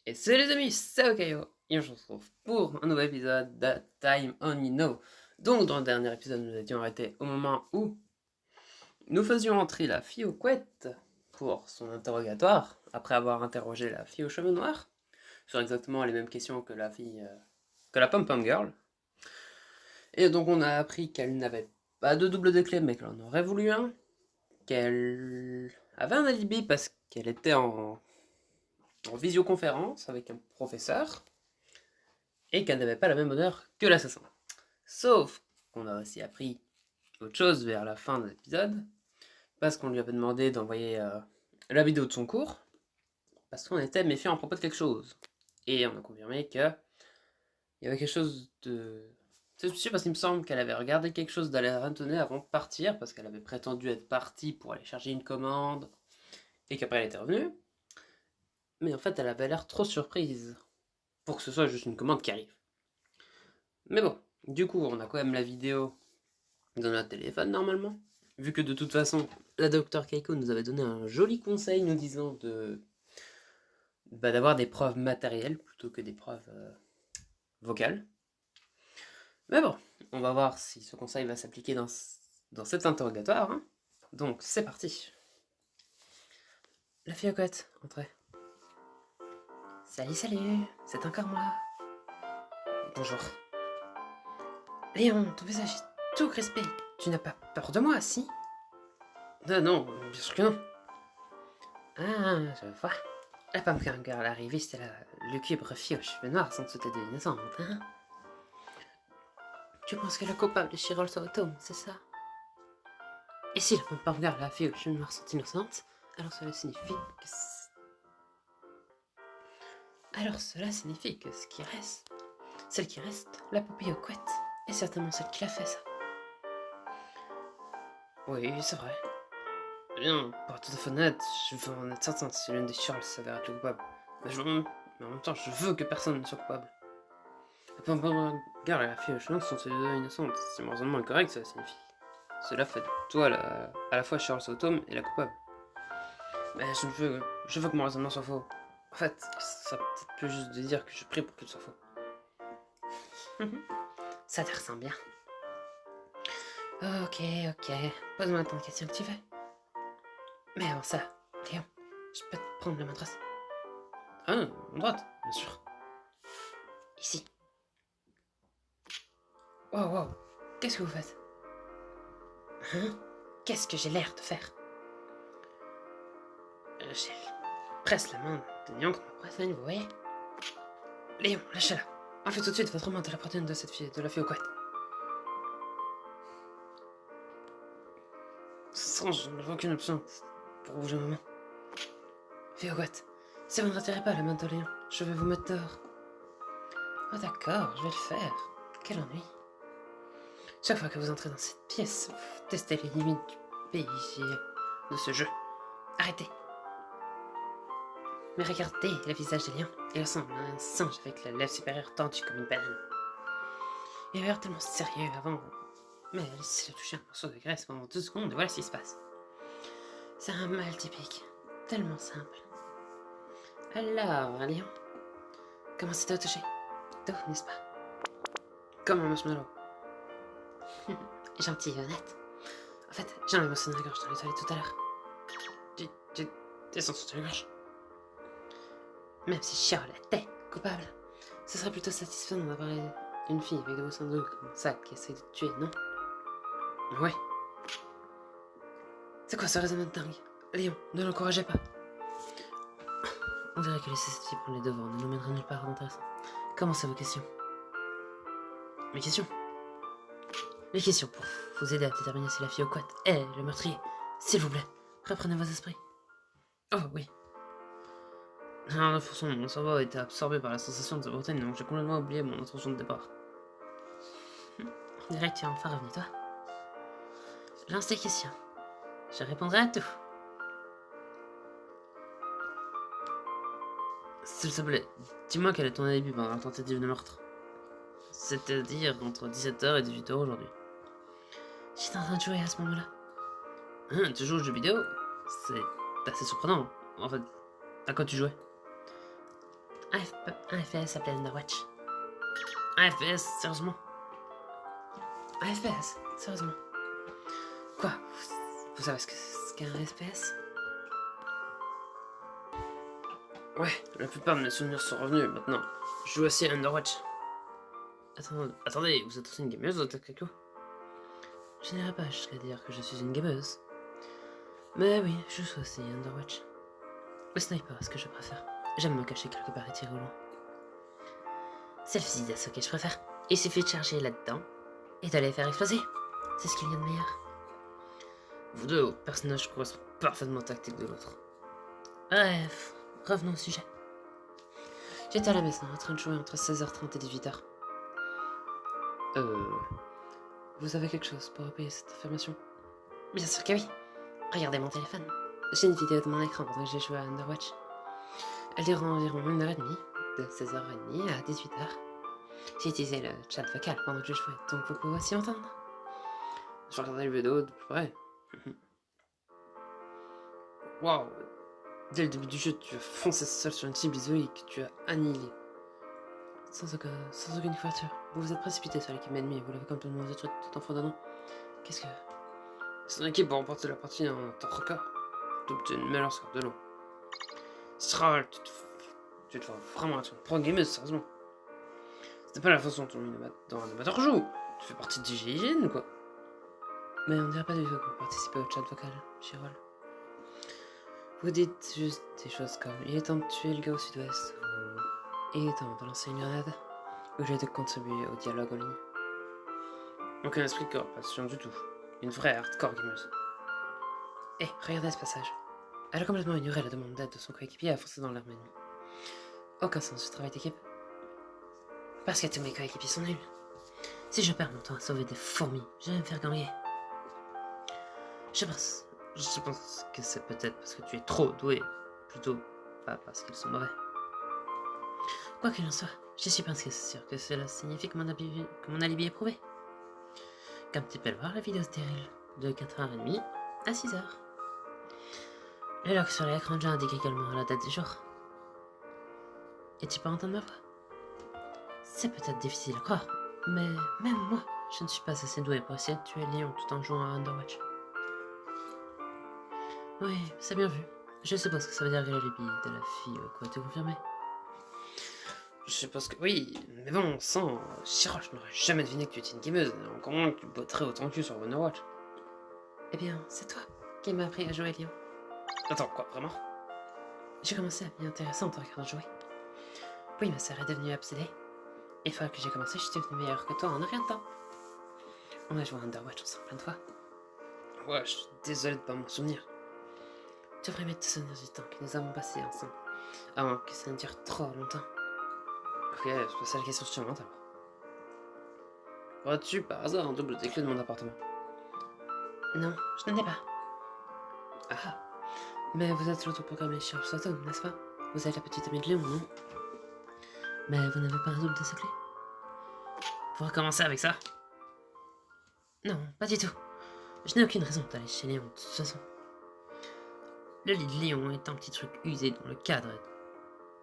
Et salut les amis, c'est Okayo, et on se retrouve pour un nouvel épisode de Time Only Know. Donc dans le dernier épisode, nous étions arrêtés au moment où nous faisions entrer la fille aux couettes pour son interrogatoire, après avoir interrogé la fille aux cheveux noirs, sur exactement les mêmes questions que que la Pom-Pom Girl. Et donc on a appris qu'elle n'avait pas de double de clé, mais qu'elle en aurait voulu un, qu'elle avait un alibi parce qu'elle était en visioconférence avec un professeur, et qu'elle n'avait pas la même odeur que l'assassin. Sauf qu'on a aussi appris autre chose vers la fin de l'épisode, parce qu'on lui avait demandé d'envoyer la vidéo de son cours, parce qu'on était méfiant à propos de quelque chose. Et on a confirmé qu'il y avait quelque chose de... C'est sûr parce qu'il me semble qu'elle avait regardé quelque chose d'aller étonné avant de partir, parce qu'elle avait prétendu être partie pour aller charger une commande, et qu'après elle était revenue. Mais en fait, elle avait l'air trop surprise pour que ce soit juste une commande qui arrive. Mais bon, du coup, on a quand même la vidéo dans notre téléphone normalement. Vu que de toute façon, la docteur Keiko nous avait donné un joli conseil nous disant d'avoir des preuves matérielles plutôt que des preuves vocales. Mais bon, on va voir si ce conseil va s'appliquer dans cet interrogatoire. Hein. Donc c'est parti. La fille aux couettes, entrez. Salut, salut, c'est encore moi. Bonjour. Léon, ton visage est tout crispé. Tu n'as pas peur de moi, si? Non, bien sûr que non. Ah, je vois. La pomme qu'un gars l'arriviste et la lugubre fille aux cheveux noirs sont toutes les deux innocentes, hein? Tu penses que le coupable est Chirol Sautom, c'est ça? Et si la pomme gars la fille aux cheveux noirs sont innocentes, alors cela signifie que... Alors cela signifie que ce qui reste... Celle qui reste, la poupée aux couettes, est certainement celle qui l'a fait, ça. Oui, c'est vrai. Bien, pour être tout à fait honnête, je veux en être certain si l'une des Charles s'avère être le coupable. Mais en même temps, je veux que personne ne soit coupable. La pomme gare et la fille aux cheveux sont toutes les deux innocentes. C'est mon raisonnement incorrect, cela signifie. Cela fait de toi à la fois Charles Autom et la coupable. Mais je veux que mon raisonnement soit faux. En fait, ça peut-être plus juste de dire que je prie pour qu'il soit faux. Ça te ressemble bien. Ok, pose-moi tant de questions que tu veux. Mais avant ça, Léon, je peux te prendre la main droite. Ah, main droite, bien sûr. Ici. Wow, qu'est-ce que vous faites? Hein? Qu'est-ce que j'ai l'air de faire? J'ai presse la main de Léon contre ma poitrine, vous voyez? Léon, lâchez-la. Enlevez tout de suite votre main de la poitrine de cette fille, de la fille aux couettes. Sans, je n'avais aucune option pour bouger ma main. Fille aux couettes, si vous ne retirez pas la main de Léon, je vais vous mettre dehors. Oh d'accord, je vais le faire. Quel ennui. Chaque fois que vous entrez dans cette pièce, vous testez les limites du pays de ce jeu. Arrêtez. Mais regardez le visage de Léon. Il ressemble à un singe avec la lèvre supérieure tendue comme une banane. Il a l'air tellement sérieux avant. Mais laissez-le toucher un morceau de graisse pendant 2 secondes et voilà ce qui se passe. C'est un mal typique. Tellement simple. Alors, Léon, commencez à toucher. Tout, n'est-ce pas? Comme un marshmallow. Gentil et honnête. En fait, j'ai enlevé mon son de la gorge dans les toilettes tout à l'heure. J'ai son son de la gorge. Même si Charles était coupable, ce serait plutôt satisfaisant d'avoir une fille avec de beaux seins doux comme ça qui essaie de te tuer, non? Ouais. C'est quoi ce raisonnement de dingue? Léon, ne l'encouragez pas. On dirait que laisser cette fille prendre les devants ne nous mènera nulle part d'intéressant. Commencez vos questions. Mes questions? Les questions pour vous aider à déterminer si la fille aux couettes est le meurtrier. S'il vous plaît, reprenez vos esprits. Oh oui. Alors, de toute façon, mon cerveau a été absorbé par la sensation de sa routine, donc j'ai complètement oublié mon intention de départ. On dirait que tu es enfin revenu, toi. Lance tes questions. Je répondrai à tout. S'il te plaît, dis-moi quel est ton alibi pendant la tentative de meurtre. C'est-à-dire entre 17h et 18h aujourd'hui. J'étais en train de jouer à ce moment-là. Hein, tu joues aux jeux vidéo? C'est assez surprenant. En fait, à quoi tu jouais? Un FPS s'appelle Underwatch. Un FPS, sérieusement? Un FPS, sérieusement? Quoi? Vous savez ce qu'est un FPS? Ouais, la plupart de mes souvenirs sont revenus maintenant. Je joue aussi à Underwatch. Attendez, vous êtes aussi une gameuse, Takako? Je n'irai pas jusqu'à dire que je suis une gameuse. Mais oui, je joue aussi à Underwatch. Le sniper est ce que je préfère. J'aime me cacher quelque part et tirer au loin. C'est le fusil d'assaut que je préfère. Il suffit de charger là-dedans et de les faire exploser. C'est ce qu'il y a de meilleur. Vous deux, vos personnages correspondent parfaitement aux tactiques de l'autre. Bref, revenons au sujet. J'étais à la maison en train de jouer entre 16h30 et 18h. Vous avez quelque chose pour appuyer cette affirmation? Bien sûr que oui. Regardez mon téléphone. J'ai une vidéo de mon écran pendant que j'ai joué à Underwatch. Elle dure environ 1h30, de 16h30 à 18h. J'ai utilisé le chat vocal pendant que je jouais, donc vous pouvez aussi entendre. Je regardais les vidéos de plus près. Waouh! Dès le début du jeu, tu as foncé seul sur une cible isolée que tu as annihilée. Sans aucune couverture. Vous vous êtes précipité sur l'équipe ennemie et vous l'avez complètement détruite tout en fredonnant. Qu'est-ce que... Son équipe va remporter la partie en temps record. D'obtenir une meilleure score de l'eau. Stral, tu te fais vraiment être une pro gameuse, sérieusement. C'était pas la façon dont un amateur joue. Tu fais partie du GIGN ou quoi? Mais on dirait pas du tout que vous participez au chat vocal, Chirol. Vous dites juste des choses comme il est temps de tuer le gars au sud-ouest, ou il est temps de lancer une grenade, ou j'ai de contribuer au dialogue en ligne. Aucun esprit de corporation du tout. Une vraie hardcore gameuse. Eh, regardez ce passage. Elle a complètement ignoré la demande d'aide de son coéquipier à foncer dans l'arme ennemie. Aucun sens du travail d'équipe. Parce que tous mes coéquipiers sont nuls. Si je perds mon temps à sauver des fourmis, je vais me faire gagner. Je pense que c'est peut-être parce que tu es trop doué, plutôt pas parce qu'ils sont mauvais. Quoi qu'il en soit, je suis presque sûr que cela signifie que mon alibi est prouvé. Comme tu peux le voir, la vidéo stérile de 4h30 à 6h. Le log sur l'écran déjà indique également la date du jour. Et tu peux entendre ma voix? C'est peut-être difficile à croire, mais même moi, je ne suis pas assez doué pour essayer de tuer Léon tout en jouant à Underwatch. Oui, c'est bien vu. Je suppose que ça veut dire que l'alibi de la fille quoi te confirmer. Je suppose que oui, mais bon, sans Chirol, je n'aurais jamais deviné que tu étais une gameuse, encore moins que tu botterais autant que sur Overwatch. Eh bien, c'est toi qui m'as appris à jouer Léon. Attends, quoi, vraiment? J'ai commencé à m'y intéresser en te regardant jouer. Oui, ma sœur est devenue obsédée. Et une fois que j'ai commencé, je suis devenue meilleure que toi en rien de temps. On a joué à Underwatch ensemble plein de fois. Ouais, je suis désolé de pas m'en souvenir. Tu devrais mettre te souvenir du temps que nous avons passé ensemble, avant que ça ne dure trop longtemps. Ok, c'est ça la question suivante alors. Aurais-tu par hasard un double des clés de mon appartement? Non, je n'en ai pas. Ah, mais vous êtes l'autoprogrammé Charles Soto, n'est-ce pas? Vous êtes la petite amie de Léon, non? Mais vous n'avez pas un double de ces clés? Pour recommencer avec ça? Non, pas du tout. Je n'ai aucune raison d'aller chez Léon de toute façon. Le lit de Léon est un petit truc usé dont le cadre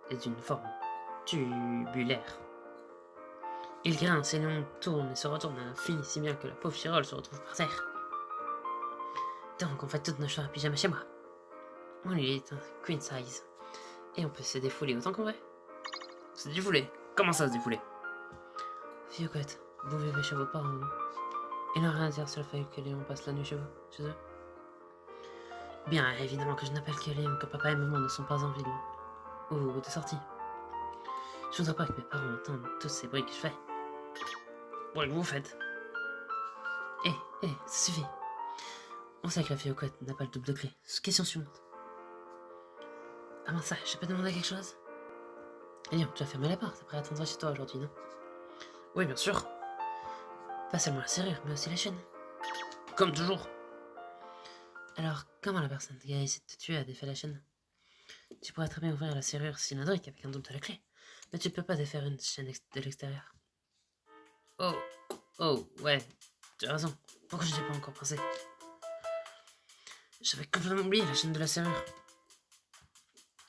est d'une forme tubulaire. Il grince et Léon tourne et se retourne à l'infini si bien que la pauvre Chirol se retrouve par terre. Donc on fait toutes nos soirées pyjama chez moi. Mon lit est un queen size. Et on peut se défouler autant qu'on veut. Se défouler? Comment ça se défouler? Vieux couette, vous vivez chez vos parents, non? Il n'a rien à dire sur le fait que Léon passe la nuit chez eux. Bien évidemment que je n'appelle que Léon quand papa et maman ne sont pas en ville ou de sortie. Je voudrais pas que mes parents entendent tous ces bruits que je fais. Bruits que vous faites? Ça suffit. On sait que la fille aux couettes n'a pas le double de clé. Question suivante. Avant ça, je peux demander quelque chose? Léon, tu as fermé la porte après attendre chez toi aujourd'hui, non? Oui, bien sûr. Pas seulement la serrure, mais aussi la chaîne. Comme toujours. Alors, comment la personne qui a essayé de te tuer a défait la chaîne? Tu pourrais très bien ouvrir la serrure cylindrique avec un double de la clé, mais tu peux pas défaire une chaîne de l'extérieur. Oh, ouais, tu as raison. Pourquoi je n'ai pas encore pensé? J'avais complètement oublié la chaîne de la serrure.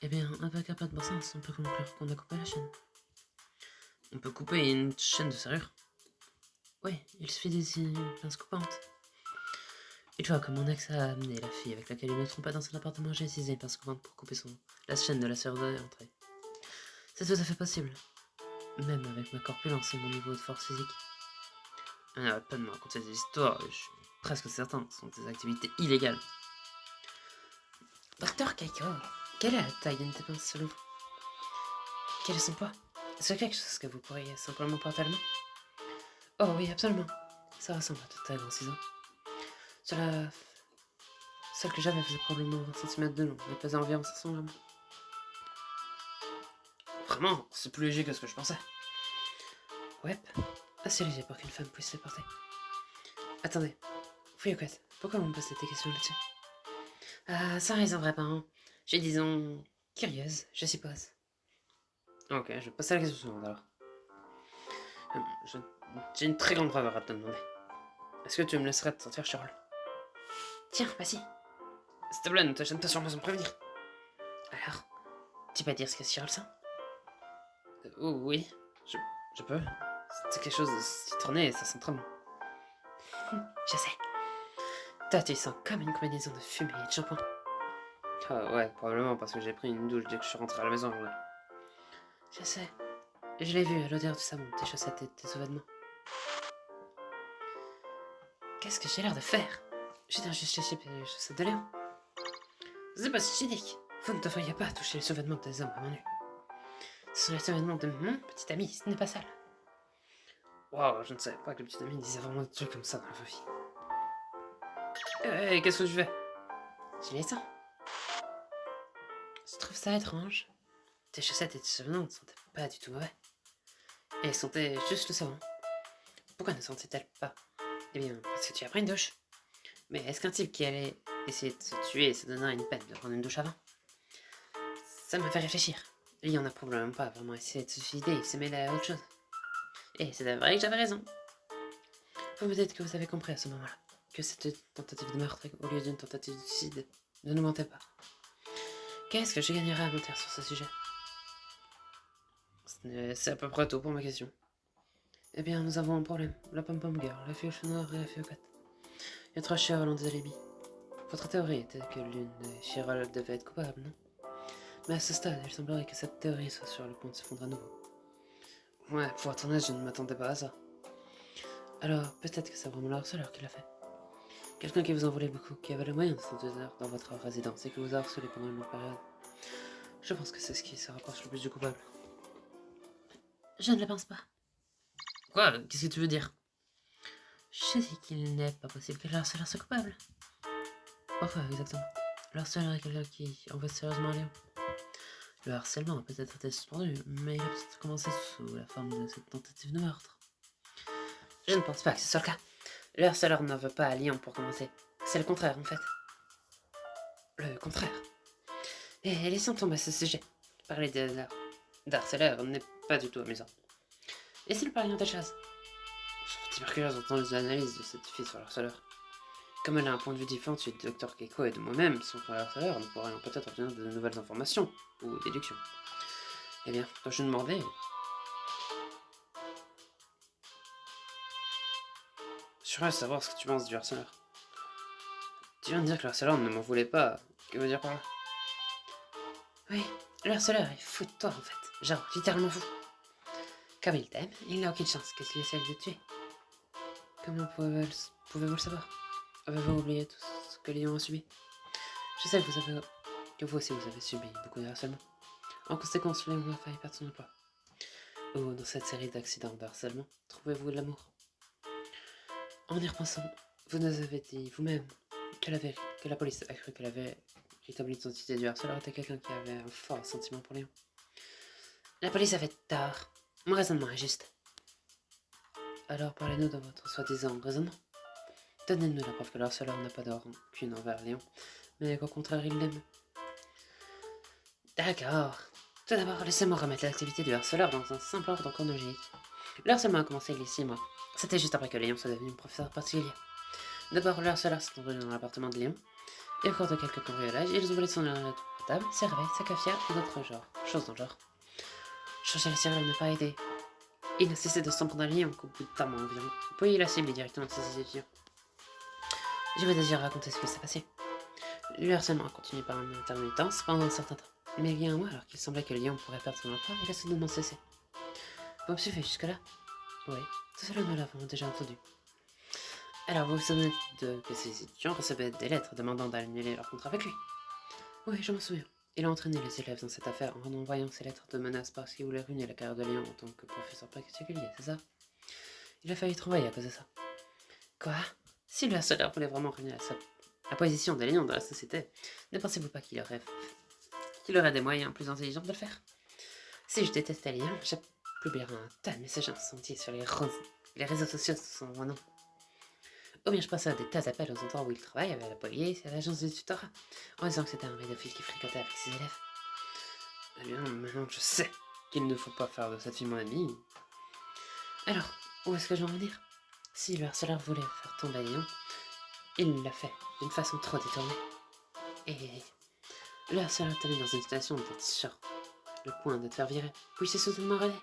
Eh bien, avec un peu de bon sens, on peut conclure qu'on a coupé la chaîne. On peut couper une chaîne de serrure. Oui, il suffit d'essayer une pince coupante. Une fois que mon ex a amené la fille avec laquelle il ne trompait dans son appartement, j'ai utilisé une pince coupante pour couper la chaîne de la serrure de l'entrée. C'est tout à fait possible, même avec ma corpulence et mon niveau de force physique. On n'arrête pas de me raconter des histoires, je suis presque certain que ce sont des activités illégales. Docteur Keiko, quelle est la taille d'une des pinces selon vous? Quel est son poids? Est-ce quelque chose que vous pourriez simplement porter à la main? Oh oui, absolument. Ça ressemble à de très grands ciseaux. Celle que j'avais faisait probablement 20 cm de long, mais pesait environ 500 grammes. Vraiment, c'est plus léger que ce que je pensais. Ouais, assez léger pour qu'une femme puisse les porter. Attendez, Fuyokate, pourquoi vous me posez des questions là-dessus? Sans raison vraiment. J'ai disons curieuse, je suppose. Ok, je vais passer à la question suivante alors. J'ai une très grande faveur à te demander. Est-ce que tu me laisserais te sentir Charles? Tiens, vas-y. S'il te plaît, ne te gêne pas sur moi sans me prévenir. Alors, tu peux dire ce que Charles sent? Oui, je peux. C'est quelque chose de citronné et ça sent très bon. Je sais. Toi, tu sens comme une combinaison de fumée et de shampoing. Ah ouais, probablement parce que j'ai pris une douche dès que je suis rentré à la maison. Là. Je sais. Je l'ai vu à l'odeur du savon, tes chaussettes et tes sous-vêtements. Qu'est-ce que j'ai l'air de faire? J'ai juste léché les chaussettes de Léon. C'est pas hygiénique. Vous ne devriez pas toucher les sous-vêtements des hommes à main nue. Ce sont les sous-vêtements de mon petit ami, ce n'est pas sale. Wow, je ne savais pas que le petit ami disait vraiment des trucs comme ça dans la vraie vie. Qu'est-ce que je fais? Je les sens. Je trouve ça étrange. Tes chaussettes et tes sous-vêtements ne sentaient pas du tout mauvais. Et elles sentaient juste le savon. Pourquoi ne sentaient-elles pas? Eh bien, parce que tu as pris une douche. Mais est-ce qu'un type qui allait essayer de se tuer se donnerait une peine de prendre une douche avant? Ça m'a fait réfléchir. Il y en a probablement pas vraiment essayé de se suicider, il s'est mêlé à autre chose. Et c'est vrai que j'avais raison. Vous me dites que vous avez compris à ce moment-là que c'était une tentative de meurtre au lieu d'une tentative de suicide. Ne nous mentez pas. Qu'est-ce que je gagnerais à mentir sur ce sujet? C'est à peu près tout pour ma question. Eh bien, nous avons un problème. La pom-pom girl, la fille au cheveux noirs et la fille au cat. Il y a 3 Cheryl ont des alibis. Votre théorie était que l'une des Cheryl devait être coupable, non? Mais à ce stade, il semblerait que cette théorie soit sur le point de se fondre à nouveau. Ouais, pour être honnête, je ne m'attendais pas à ça. Alors, peut-être que c'est vraiment le harceleur qui l'a fait. Quelqu'un qui vous en voulait beaucoup, qui avait le moyen de s'introduire dans votre résidence et qui vous a harcelé pendant une longue période. Je pense que c'est ce qui se rapproche le plus du coupable. Je ne le pense pas. Quoi? Qu'est-ce que tu veux dire? Je dis qu'il n'est pas possible que le harceleur soit coupable. Pourquoi exactement? Le harceleur est quelqu'un qui envoie sérieusement à Léon. Le harcèlement a peut-être été suspendu, mais il a peut-être commencé sous la forme de cette tentative de meurtre. Je ne pense pas que ce soit le cas. Le harceleur n'en veut pas à Léon pour commencer. C'est le contraire en fait. Le contraire. Et laissons tomber ce sujet. Parler d'harceleur n'est pas du tout amusant. Et si nous parlions d'autre chose? Je suis un petit peu curieuse d'entendre les analyses de cette fille sur le harceleur. Comme elle a un point de vue différent du Dr Keiko et de moi-même sur le harceleur, nous pourrions peut-être obtenir de nouvelles informations ou déductions. Eh bien, je me demandais. Je voudrais savoir ce que tu penses du harceleur. Tu viens de dire que le harceleur ne m'en voulait pas. Que veut dire par là? Oui, le harceleur est fou de toi en fait. Genre, littéralement fou. Comme il t'aime, il n'a aucune chance que tu essaies de le tuer. Comment pouvez-vous le savoir? Avez-vous oublié tout ce que Léon a subi? Je sais que vous aussi vous avez subi beaucoup de harcèlement. En conséquence, Léon a failli perdre son emploi. Ou dans cette série d'accidents de harcèlement, trouvez-vous de l'amour? En y repensant, vous nous avez dit vous-même que la police a cru que la véritable identité du harceleur était quelqu'un qui avait un fort sentiment pour Léon. La police avait tort. Mon raisonnement est juste. Alors parlez-nous de votre soi-disant raisonnement. Donnez-nous la preuve que le harceleur n'a pas de rancune envers Léon, mais qu'au contraire il l'aime. D'accord. Tout d'abord, laissez-moi remettre l'activité du harceleur dans un simple ordre chronologique. Le harcèlement a commencé il y a 6 mois. C'était juste après que Léon soit devenu un professeur particulier. D'abord, le harceleur s'est introduit dans l'appartement de Léon. Et au cours de quelques cambriolages, ils ont volé son table, servait, sa cafetière et d'autres choses dans le genre. Changer la serrure n'a pas aidé. Il n'a cessé de s'en prendre à Lyon qu'au bout d'un mois environ. Puis il a ciblé directement de ses étudiants. Je vais déjà raconter ce qui s'est passé. Le harcèlement a continué par une intermittence pendant un certain temps. Mais il y a un mois, alors qu'il semblait que Lyon pourrait perdre son emploi, il a soudainement cessé. Vous me suivez jusque-là? Oui, tout cela nous l'avons déjà entendu. Alors vous vous souvenez que ces étudiants recevaient des lettres demandant d'annuler leur contrat avec lui? Oui, je m'en souviens. Il a entraîné les élèves dans cette affaire en envoyant ces lettres de menaces parce qu'il voulait ruiner la carrière de Léon en tant que professeur particulier, c'est ça? Il a failli être envoyé à cause de ça. Quoi? Si le harceleur voulait vraiment ruiner la position de Léon dans la société, ne pensez-vous pas qu'il aurait des moyens plus intelligents de le faire? Si je détestais Léon, j'ai publierai un tas de messages incendiés sur les réseaux sociaux sous son nom. Ou bien je passais à des tas d'appels aux endroits où il travaille, avec la police et à l'agence de tutorat, en disant que c'était un pédophile qui fricotait avec ses élèves. Eh bien, maintenant que je sais qu'il ne faut pas faire de cette fille mon amie. Alors, où est-ce que je vais en venir? Si le harceleur voulait faire tomber Léon, il l'a fait d'une façon trop détournée. Et le harceleur t'a mis dans une situation d'être sur le point de te faire virer, puis c'est soudainement relais.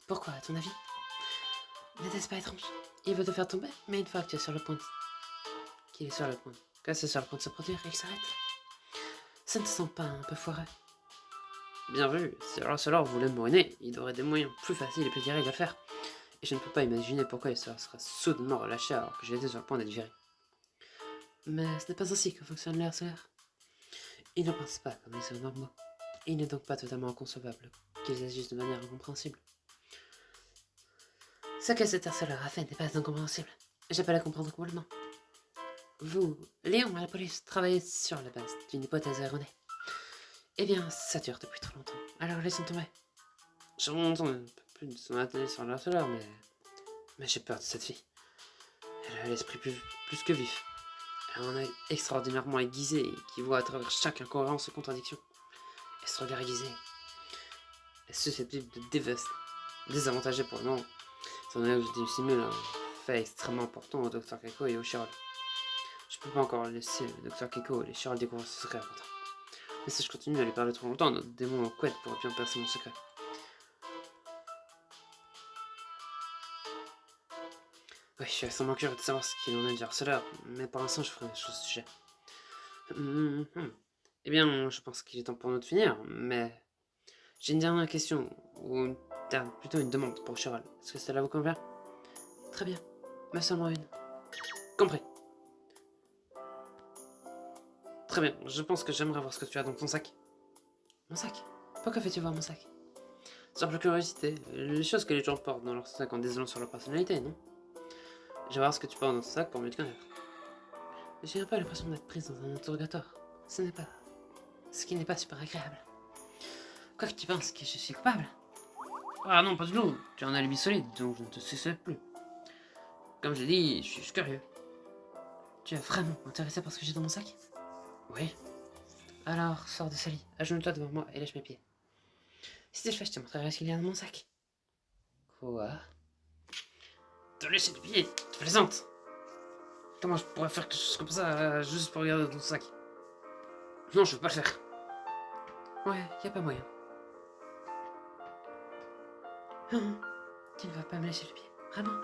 Pourquoi, à ton avis? N'était-ce pas étrange? Il veut te faire tomber, mais une fois que tu es sur le point qu'il est sur le point, que c'est sur le point de se produire, il s'arrête. Ça ne te semble pas un peu foireux? Bien vu, si le harceleur voulait me ruiner, il aurait des moyens plus faciles et plus directs de le faire. Et je ne peux pas imaginer pourquoi il serait soudainement relâché alors que j'étais sur le point d'être viré. Mais ce n'est pas ainsi que fonctionne le harceleur. Ils ne pensent pas comme les hommes normaux. Il n'est donc pas totalement inconcevable qu'ils agissent de manière incompréhensible. Ce que cet harceleur a fait n'est pas incompréhensible. Je peux la comprendre complètement. Vous, Léon, à la police, travaillez sur la base d'une hypothèse erronée. Eh bien, ça dure depuis trop longtemps. Alors laissons tomber. Je remonte un peu plus de son atelier sur le harceleur, mais j'ai peur de cette fille. Elle a l'esprit plus que vif. Elle a un œil extraordinairement aiguisé qui voit à travers chaque incohérence et contradiction. Et ce regard aiguisé est susceptible de désavantager pour le moment. Son œil dissimule un fait extrêmement important au Dr Keiko et au Chirol. Je peux pas encore laisser le Dr Keiko et les Chirol découvrir ce secret important. Mais si je continue à lui parler trop longtemps, notre démon en couette pourrait bien percer mon secret. Oui, je suis extrêmement curieux de savoir ce qu'il en est du harceleur, mais pour l'instant je ferai des choses au sujet. Eh bien, je pense qu'il est temps pour nous de finir, mais j'ai une dernière question, ou plutôt une demande pour Chirol. Est-ce que cela vous convient? Très bien, mais seulement une. Compris. Très bien, je pense que j'aimerais voir ce que tu as dans ton sac. Mon sac? Pourquoi fais-tu voir mon sac? Simple curiosité, les choses que les gens portent dans leur sac en désolant sur leur personnalité, non? Je vais voir ce que tu portes dans ton sac pour mieux te connaître. J'ai un peu l'impression d'être prise dans un interrogatoire. Ce qui n'est pas super agréable. Quoi que tu penses que je suis coupable? Ah non, pas du tout. Tu as un alibi solide, donc je ne te suspecte plus. Comme j'ai dit, je suis juste curieux. Tu es vraiment intéressé par ce que j'ai dans mon sac? Oui. Alors, sors de ce lit, agenouille-toi devant moi et lèche mes pieds. Si tu le fais, je te montrerai ce qu'il y a dans mon sac. Quoi? Te lécher les pieds? Tu plaisantes? Comment je pourrais faire quelque chose comme ça juste pour regarder dans ton sac? Non, je veux pas le faire. Ouais, y a pas moyen. Tu ne vas pas me lécher le pied, vraiment?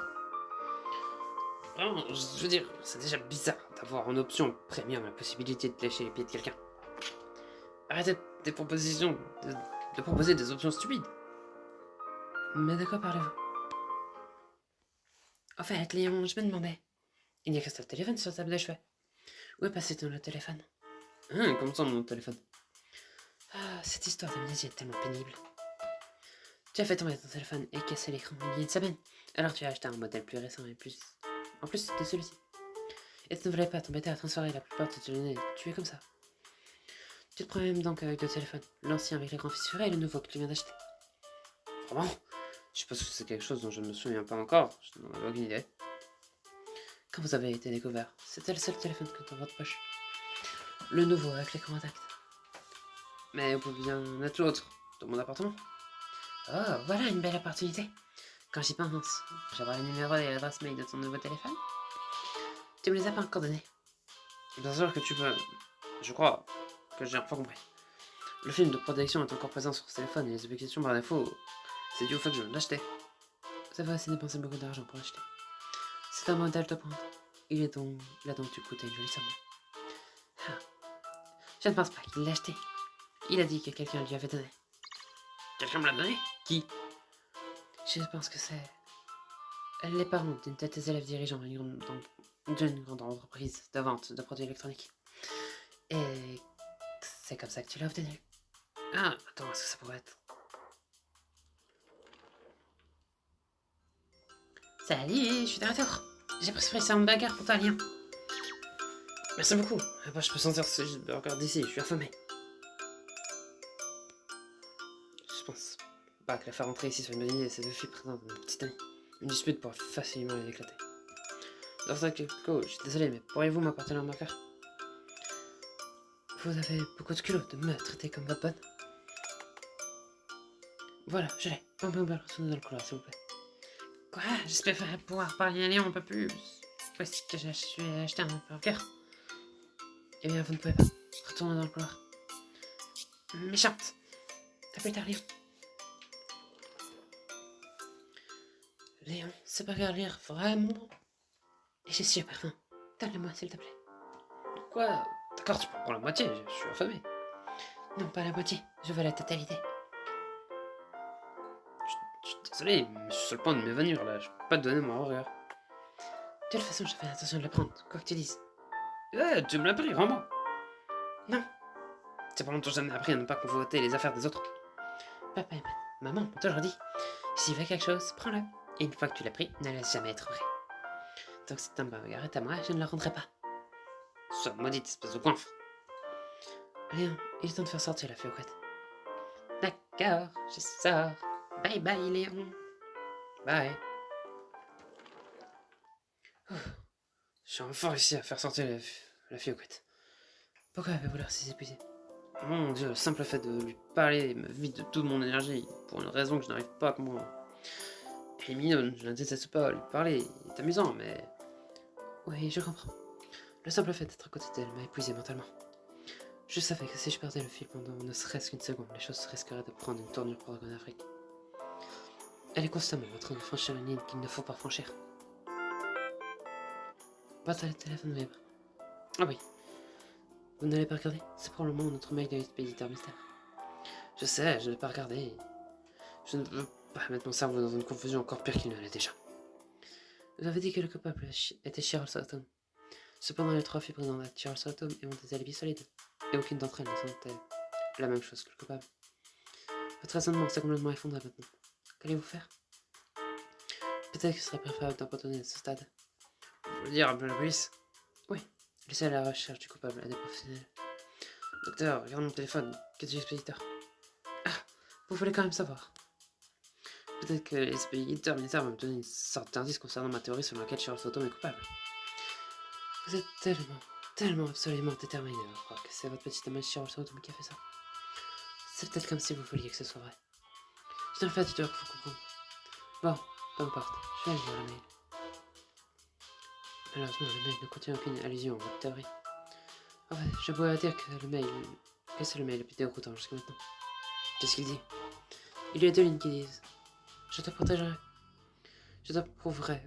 Vraiment, je veux dire, c'est déjà bizarre d'avoir en option premium la possibilité de lécher les pieds de quelqu'un. Arrêtez des propositions, de proposer des options stupides. Mais de quoi parlez-vous? En fait, Léon, je me demandais. Il n'y a que ce téléphone sur la table de chevet. Où est passé ton téléphone? Comment ça, mon téléphone? Ah, cette histoire d'amnésie est tellement pénible. Tu as fait tomber ton téléphone et cassé l'écran il y a une semaine. Alors tu as acheté un modèle plus récent et plus... En plus de celui-ci. Et tu ne voulais pas t'embêter à transférer la plupart de tes données. Tu es comme ça. Tu te prends même donc avec deux téléphones. L'ancien avec l'écran fissuré et le nouveau que tu viens d'acheter. Vraiment? Je suppose que c'est quelque chose dont je ne me souviens pas encore. Je n'en avais aucune idée. Quand vous avez été découvert, c'était le seul téléphone que dans votre poche. Le nouveau avec l'écran intact. Mais vous pouvez bien être l'autre, dans mon appartement. Oh, voilà une belle opportunité. Quand j'y pense, j'aurai le numéro et l'adresse mail de ton nouveau téléphone. Tu me les as pas encore donnés. Bien sûr que tu peux. Je crois que j'ai enfin compris. Le film de protection est encore présent sur ce téléphone et les applications par défaut, c'est dû au fait que je viens de l'acheter. Ça va assez dépenser beaucoup d'argent pour l'acheter. C'est un modèle de pointe. Il a donc dû coûter une jolie somme. Ah, je ne pense pas qu'il l'ait acheté. Il a dit que quelqu'un lui avait donné. Quelqu'un me l'a donné? Qui? Je pense que c'est les parents d'une tête des élèves dirigeants d'une grande entreprise de vente de produits électroniques. Et c'est comme ça que tu l'as obtenu. Ah, attends, est-ce que ça pourrait être... Salut, je suis de retour. J'ai préparé ça en bagarre pour toi, Lien. Merci beaucoup. Ah bah, je peux sentir ce burger d'ici, je suis affamé. Je pense pas que la faire rentrer ici soit une bonne idée, ces deux filles présentent une petite amie. Une dispute pourrait facilement les éclater. Dans ce cas, je suis désolé, mais pourriez-vous m'apporter leur marqueur? Vous avez beaucoup de culot de me traiter comme votre bonne. Voilà, je l'ai. Retournez dans le couloir, s'il vous plaît. Quoi? J'espère pouvoir parler à Léon un peu plus. Où est-ce que je suis acheté un burger? Eh bien, vous ne pouvez pas. Retournez dans le couloir. Méchante. À plus tard, Léon. Léon, ce burger a l'air vraiment... Et j'ai super faim. Donne-le-moi, s'il te plaît. Quoi? D'accord, tu peux prendre la moitié, je suis affamé. Non, pas la moitié. Je veux la totalité. Je suis désolé, mais je suis sur le point de m'évanouir là. Je peux pas te donner mon burger. De toute façon, j'avais l'intention de le prendre, quoi que tu dises. Ouais, tu me l'as pris, rends-moi. Non. C'est pas longtemps que j'en ai appris à ne pas convoiter les affaires des autres. Papa et maman m'ont toujours dit, s'il veut quelque chose, prends-le. Et une fois que tu l'as pris, ne laisse jamais être vrai. Donc si un burger est à moi, je ne le rendrai pas. Sois maudite espèce de coinfre. Léon, il est temps de faire sortir la fille aux couettes. D'accord, je sors. Bye bye, Léon. Bye. J'ai enfin réussi à faire sortir la fille aux couettes. Pourquoi avez-vous l'air si épuisé? Mon dieu, le simple fait de lui parler me vide de toute mon énergie, pour une raison que je n'arrive pas à comprendre. Elle est mignonne, je ne déteste pas lui parler, il est amusant, mais... Oui, je comprends. Le simple fait d'être à côté d'elle m'a épuisé mentalement. Je savais que si je perdais le fil pendant ne serait-ce qu'une seconde, les choses risqueraient de prendre une tournure pour la Afrique. Elle est constamment en train de franchir une ligne qu'il ne faut pas franchir. Votre téléphone vibre. Ah oui. Vous n'allez pas regarder? C'est probablement notre mail de l'expéditeur mystère. Je sais, je n'ai pas regardé. Je ne veux pas mettre mon cerveau dans une confusion encore pire qu'il ne l'est déjà. Vous avez dit que le coupable était Cheryl Southam. Cependant, les trois filles présentes à Cheryl Southam ont des alibis solides, et aucune d'entre elles ne sentait la même chose que le coupable. Votre raisonnement s'est complètement effondré maintenant. Qu'allez-vous faire? Peut-être qu'il serait préférable d'abandonner à ce stade. Vous voulez dire appeler la police? Oui. Laissez la recherche du coupable à des professionnels. Docteur, regarde mon téléphone. Qu'est-ce que l'expéditeur? Ah, vous voulez quand même savoir. Peut-être que l'expéditeur militaire va me donner une sorte d'indice concernant ma théorie selon laquelle Cheryl Southam est coupable. Vous êtes tellement absolument déterminé à croire que c'est votre petite amie Cheryl Southam qui a fait ça. C'est peut-être comme si vous vouliez que ce soit vrai. Je ne fais pas du tout qu'il faut comprendre. Bon, peu importe, je vais aller lire le mail. Malheureusement, le mail ne contient aucune allusion à votre théorie. En fait, je pourrais dire que c'est le mail le plus déroutant jusqu'à maintenant. Qu'est-ce qu'il dit? Il y a deux lignes qui disent: je te protégerai. Je te prouverai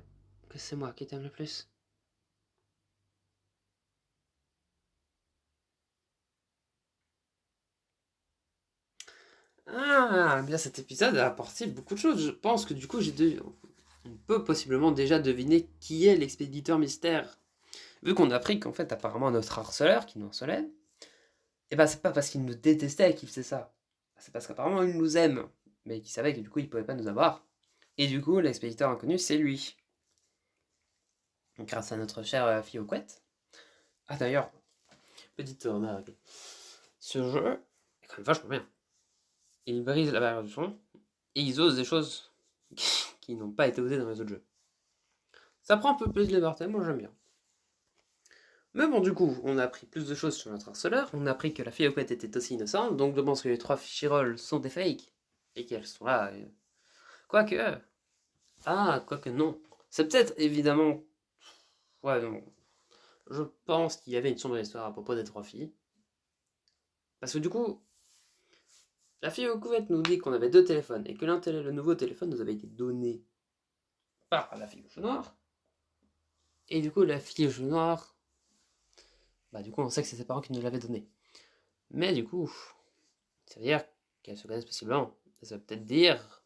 que c'est moi qui t'aime le plus. Ah, bien cet épisode a apporté beaucoup de choses. Je pense que du coup, on peut possiblement déjà deviner qui est l'expéditeur mystère. Vu qu'on a appris qu'en fait, apparemment, notre harceleur qui nous harcelait, et bah, c'est pas parce qu'il nous détestait qu'il faisait ça. C'est parce qu'apparemment, il nous aime, mais qu'il savait que du coup, il pouvait pas nous avoir. Et du coup, l'expéditeur inconnu, c'est lui. Donc, grâce à notre chère fille aux couettes. Ah, d'ailleurs, petite remarque. Ce jeu est quand même vachement bien. Il brise la barrière du son, et ils osent des choses qui n'ont pas été osées dans les autres jeux. Ça prend un peu plus de liberté, moi j'aime bien. Mais bon, du coup, on a appris plus de choses sur notre harceleur, on a appris que la fille aux couettes était aussi innocente, donc je pense que les trois Chirol sont des fakes, et qu'elles sont là. Quoique. Ah, quoique non. C'est peut-être évidemment. Ouais, non. Je pense qu'il y avait une sombre histoire à propos des 3 filles. Parce que du coup, la fille aux couvettes nous dit qu'on avait 2 téléphones et que le nouveau téléphone nous avait été donné par la fille aux cheveux noirs. Et du coup, la fille aux cheveux noirs, bah du coup, on sait que c'est ses parents qui nous l'avaient donné. Mais du coup, ça veut dire qu'elles se connaissent possiblement. Ça veut peut-être dire,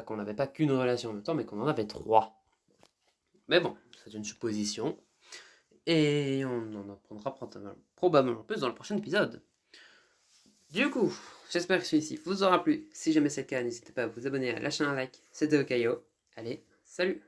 qu'on n'avait pas qu'une relation en même temps, mais qu'on en avait 3. Mais bon, c'est une supposition. Et on en apprendra probablement plus dans le prochain épisode. Du coup, j'espère que celui-ci vous aura plu. Si jamais c'est le cas, n'hésitez pas à vous abonner, à lâcher un like. C'était Okayo. Allez, salut!